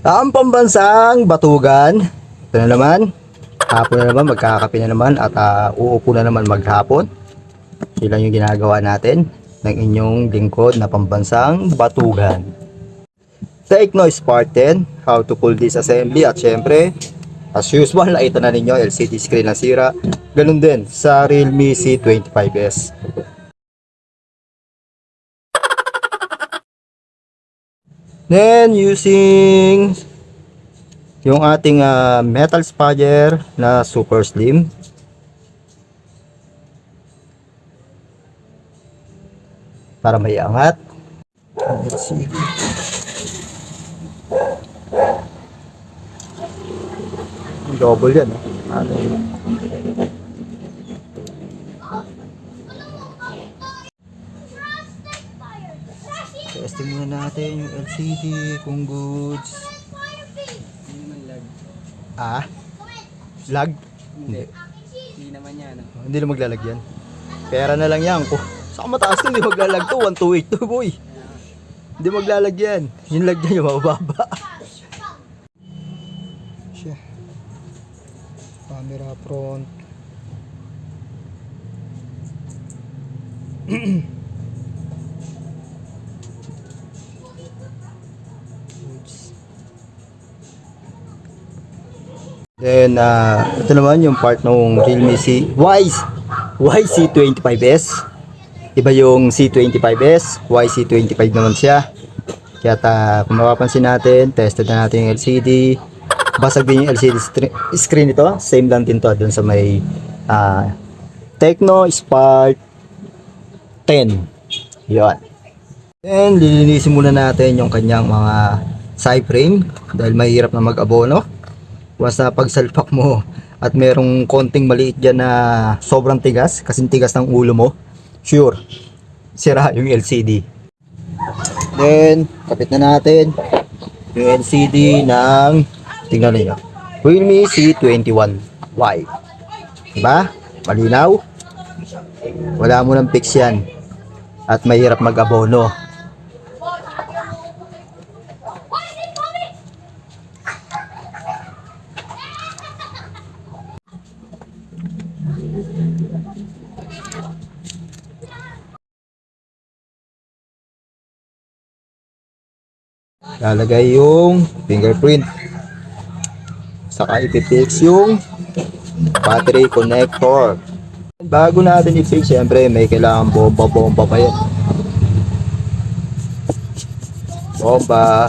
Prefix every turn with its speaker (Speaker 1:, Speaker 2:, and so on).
Speaker 1: Ang pambansang batugan. Ito na naman. Hapon na naman, magkakape na naman at uupo na naman maghapon. Yun lang yung ginagawa natin ng inyong lingkod na pambansang batugan. Techno Spark 10, how to pull this assembly at syempre, as usual, nakita na ninyo LCD screen na sira. Ganun din sa Realme C25s. Then using yung ating metal spudger na super slim. Para may angat. Let's see. Double yan. Testing muna natin yung LCD kung goods. Lag? Hindi.
Speaker 2: Hindi naman yan.
Speaker 1: Hindi na maglalagyan. Pera na lang yan. Saka mataas na, hindi maglalag to. 1282 boy. Hindi maglalagyan. Yung lagyan yung mababa. Siya. Camera front. Then, ito naman yung part ng Realme YC25s. Iba yung C25s, YC25 naman siya. Kaya kung mapapansin natin, tested na natin yung LCD. Basag din yung LCD screen ito. Same lang din to dun sa may Techno Spark 10. Yun. Then, lilinisin muna natin yung kanyang mga side frame dahil mahirap na mag-abono. Once na pagsalpak mo at merong konting maliit dyan na sobrang tigas, kasing tigas ng ulo mo, sure, sira yung LCD. Then, kapit na natin yung LCD ng, tingnan niyo, Realme C21Y. Diba? Malinaw? Wala mo ng fix yan. At mahirap mag-abono. Lalagay yung fingerprint. Saka ipipix yung battery connector. Bago natin i-fix, syempre may kailangan bomba pa yan. Bomba.